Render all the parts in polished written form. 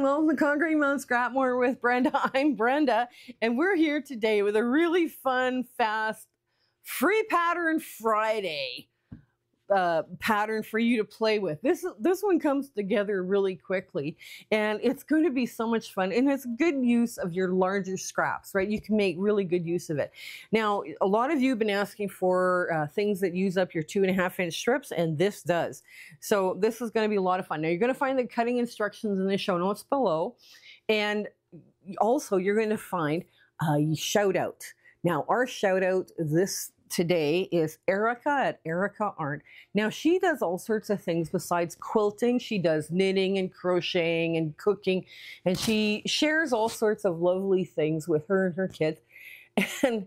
welcome to Conquering Mount Scrapmore with Brenda. I'm Brenda, and we're here today with a really fun, fast, free pattern Friday pattern for you to play with. This one comes together really quickly, and it's going to be so much fun, and it's good use of your larger scraps, right? You can make really good use of it. Now, a lot of you have been asking for things that use up your 2.5-inch strips, and this does. So this is going to be a lot of fun. Now, you're going to find the cutting instructions in the show notes below, and also you're going to find a shout out. Now, our shout out today is Erica at Erica Arndt. Now, she does all sorts of things besides quilting. She does knitting and crocheting and cooking, and she shares all sorts of lovely things with her and her kids. And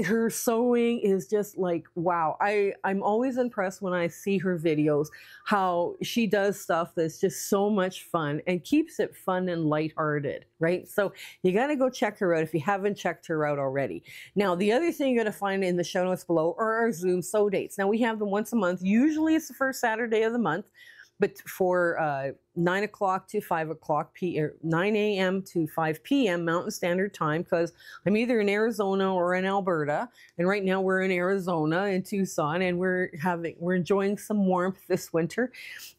her sewing is just like, wow. I'm always impressed when I see her videos, how she does stuff that's just so much fun and keeps it fun and lighthearted, right? So you got to go check her out if you haven't checked her out already. Now, the other thing you're going to find in the show notes below are our Zoom sew dates. Now, we have them once a month. Usually it's the first Saturday of the month, but for 9 o'clock to 5 o'clock, 9 a.m. to 5 p.m. Mountain Standard Time, because I'm either in Arizona or in Alberta, and right now we're in Arizona in Tucson, and we're enjoying some warmth this winter,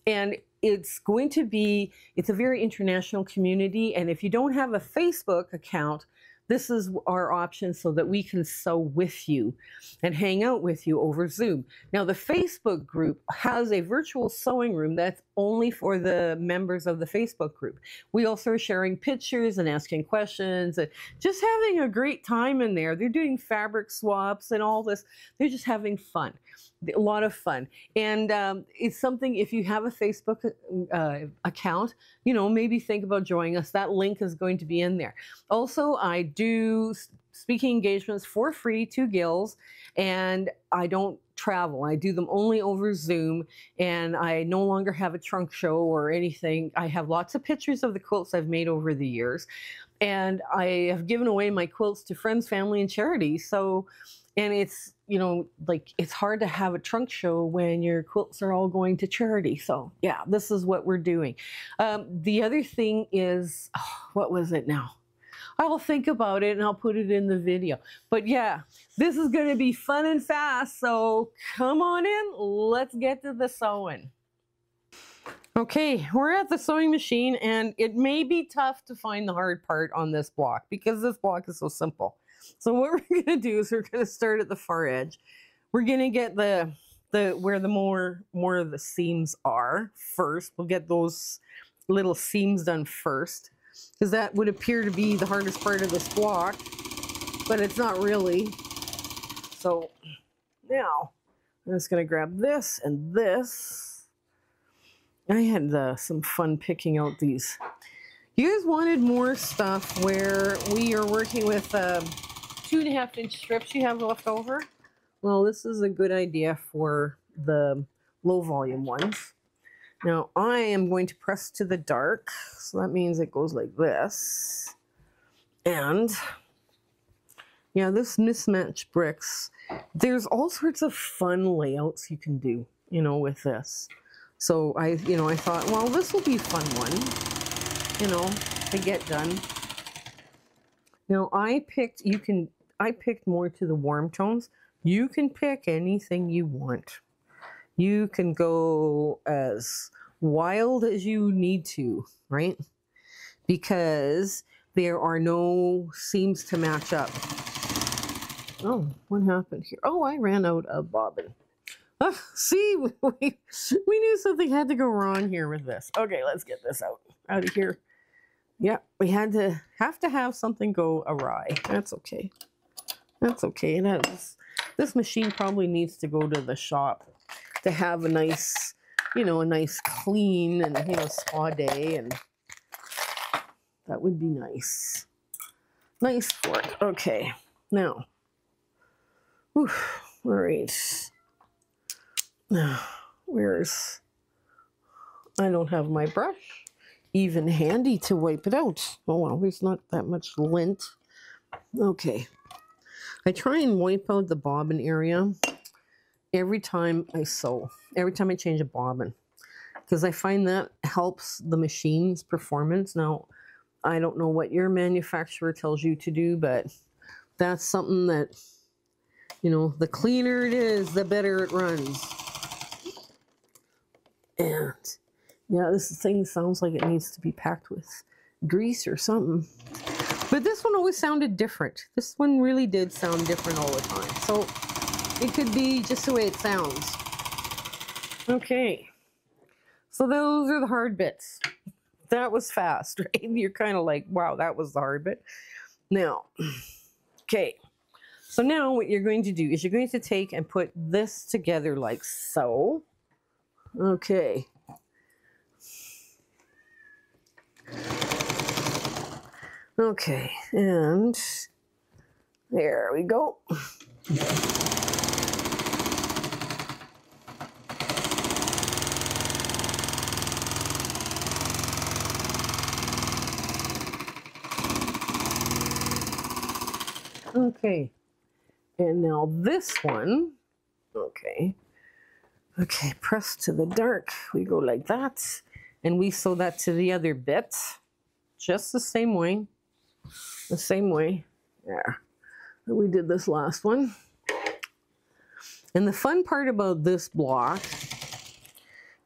and it's a very international community, and if you don't have a Facebook account, this is our option so that we can sew with you and hang out with you over Zoom. Now, the Facebook group has a virtual sewing room that's only for the members of the Facebook group. We also are sharing pictures and asking questions and just having a great time in there. They're doing fabric swaps and all this. They're just having fun, a lot of fun. And it's something, if you have a Facebook account, maybe think about joining us. That link is going to be in there. Also, I do speaking engagements for free to gills, and I don't travel. I do them only over Zoom, and I no longer have a trunk show or anything. I have lots of pictures of the quilts I've made over the years, and I have given away my quilts to friends, family, and charity. So, and it's, it's hard to have a trunk show when your quilts are all going to charity. So yeah, this is what we're doing. The other thing is, what was it now? I'll think about it and I'll put it in the video. But yeah, this is going to be fun and fast. So come on in. Let's get to the sewing. Okay, we're at the sewing machine, and it may be tough to find the hard part on this block because this block is so simple. So what we're going to do is we're going to start at the far edge. We're going to get where the more of the seams are first. We'll get those little seams done first, because that would appear to be the hardest part of this block, but it's not really. So now I'm just going to grab this and this. I had some fun picking out these. You guys wanted more stuff where we are working with 2.5-inch strips you have left over. Well, this is a good idea for the low volume ones. Now, I am going to press to the dark, so that means it goes like this. And, yeah, this Mismatched Bricks, there's all sorts of fun layouts you can do, with this. So, I thought, well, this will be a fun one, to get done. Now, I picked more to the warm tones. You can pick anything you want. You can go as wild as you need to, right? Because there are no seams to match up. Oh, what happened here? Oh, I ran out of bobbin. See, we knew something had to go wrong here with this. Okay, let's get this out of here. Yeah, we have to have something go awry. That's okay. That's okay. This machine probably needs to go to the shop to have a nice, a nice clean and, spa day, and that would be nice. Nice for it. Okay, now, all right. Now, I don't have my brush even handy to wipe it out. Oh well, there's not that much lint. Okay. I try and wipe out the bobbin area every time I sew, every time I change a bobbin, because I find that helps the machine's performance. Now, I don't know what your manufacturer tells you to do, but that's something that, you know, the cleaner it is, the better it runs. And yeah, this thing sounds like it needs to be packed with grease or something. But this one always sounded different. This one really did sound different all the time. So it could be just the way it sounds. Okay. So those are the hard bits. That was fast, right? You're kind of like, wow, that was the hard bit. Now, okay. So now what you're going to do is you're going to take and put this together like so. Okay. Okay, and there we go. Okay, and now this one, okay, press to the dark. We go like that, and we sew that to the other bit, just the same way. The same way, yeah, that we did this last one. And the fun part about this block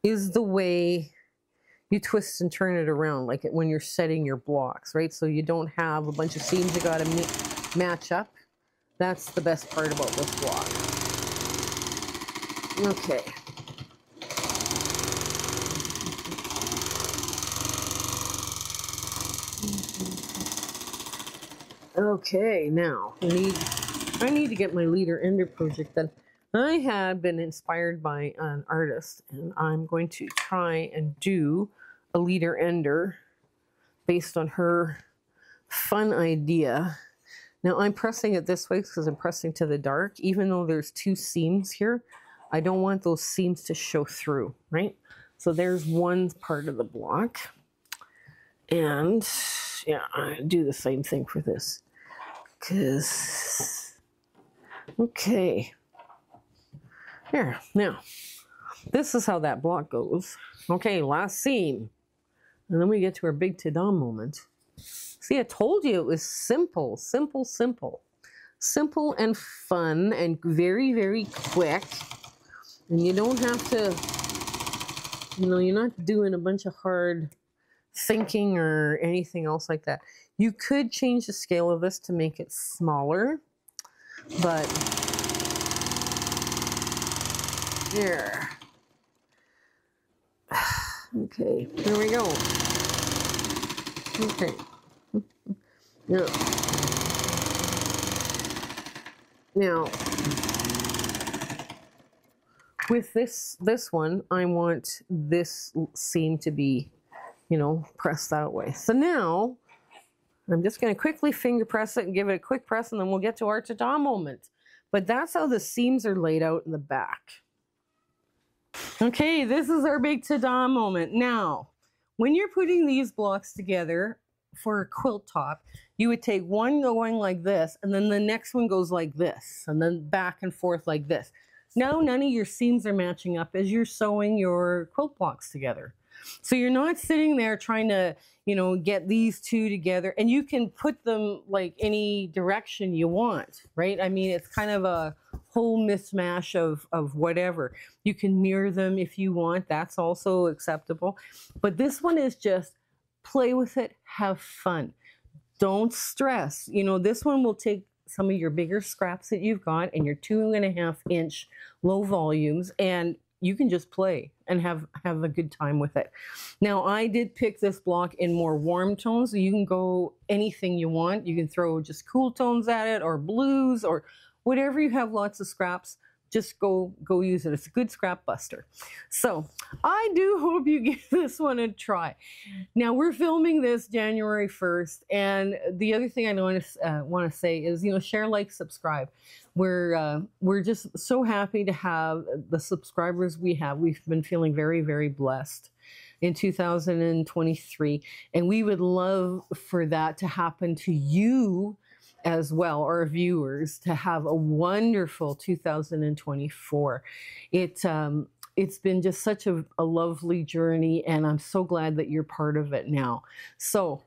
is the way you twist and turn it around, like when you're setting your blocks, right? So you don't have a bunch of seams you got to match up. That's the best part about this block. Okay. Okay, now I need to get my leader ender project done. I had been inspired by an artist, and I'm going to try and do a leader ender based on her fun idea. Now I'm pressing it this way because I'm pressing to the dark. Even though there's two seams here, I don't want those seams to show through, right? So there's one part of the block. And yeah, I do the same thing for this. Okay. There, now, this is how that block goes. Okay, last seam. And then we get to our big ta-da moment. See, I told you it was simple, simple, simple. Simple and fun and very, very quick. And you don't have to, you know, you're not doing a bunch of hard thinking or anything else like that. You could change the scale of this to make it smaller, but here. Okay, there we go. Okay. Yeah. Now, with this one, I want this seam to be, you know, pressed that way. So now, I'm just going to quickly finger press it and give it a quick press, and then we'll get to our ta-da moment. But that's how the seams are laid out in the back. Okay, this is our big ta-da moment. Now, when you're putting these blocks together for a quilt top, you would take one going like this, and then the next one goes like this, and then back and forth like this. Now, none of your seams are matching up as you're sewing your quilt blocks together. So you're not sitting there trying to, you know, get these two together, and you can put them like any direction you want, right? I mean, it's kind of a whole mismatch of whatever. You can mirror them if you want. That's also acceptable. But this one is just play with it, have fun. Don't stress. You know, this one will take some of your bigger scraps that you've got and your 2.5 inch low volumes, and you can just play and have a good time with it. Now, I did pick this block in more warm tones. So you can go anything you want. You can throw just cool tones at it, or blues, or whatever you have lots of scraps. Just go use it. It's a good scrap buster. So I do hope you give this one a try. Now, we're filming this January 1st, and the other thing I want to say is, you know, share, like, subscribe. We're just so happy to have the subscribers we have. We've been feeling very, very blessed in 2023, and we would love for that to happen to you as well, our viewers, to have a wonderful 2024. it's been just such a lovely journey, and I'm so glad that you're part of it now. So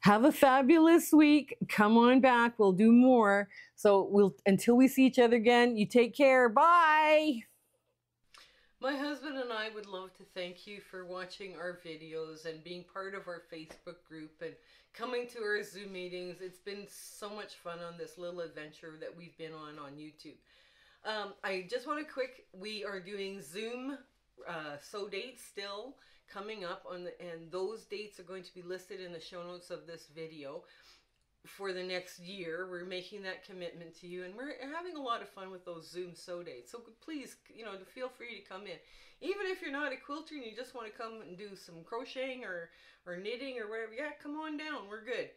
have a fabulous week. Come on back. We'll do more. So until we see each other again, you take care. Bye. My husband and I would love to thank you for watching our videos and being part of our Facebook group and coming to our Zoom meetings. It's been so much fun on this little adventure that we've been on YouTube. I just want to we are doing Zoom sew dates still coming up and those dates are going to be listed in the show notes of this video. For the next year, we're making that commitment to you, and we're having a lot of fun with those Zoom sew dates. So please, feel free to come in. Even if you're not a quilter and you just want to come and do some crocheting or knitting or whatever, yeah, come on down. We're good.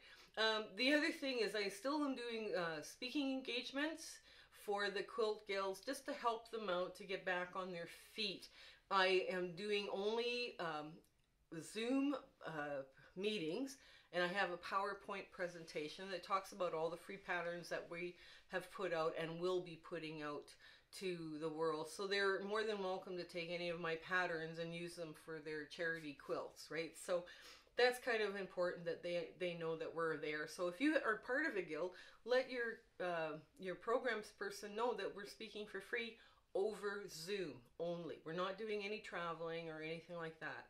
The other thing is I still am doing speaking engagements for the quilt gals just to help them out to get back on their feet. I am doing only Zoom meetings. And I have a PowerPoint presentation that talks about all the free patterns that we have put out and will be putting out to the world. So they're more than welcome to take any of my patterns and use them for their charity quilts, right? So that's kind of important that they know that we're there. So if you are part of a guild, let your programs person know that we're speaking for free over Zoom only. We're not doing any traveling or anything like that.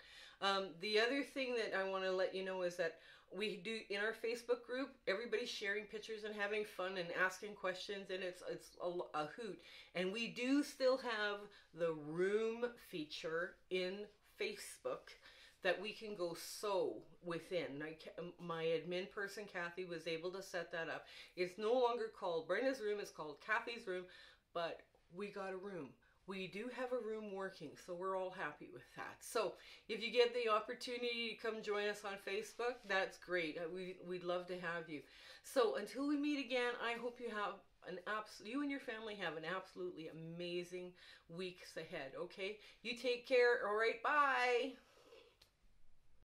The other thing that I want to let you know is that we do in our Facebook group, everybody's sharing pictures and having fun and asking questions, and it's a hoot. And we do still have the room feature in Facebook that we can go sew within. My admin person, Kathy, was able to set that up. It's no longer called Brenda's room, it's called Kathy's room, but we got a room. We do have a room working, so we're all happy with that. So if you get the opportunity to come join us on Facebook, that's great. We'd love to have you. So until we meet again, I hope you and your family have an absolutely amazing weeks ahead, okay? You take care. All right, bye.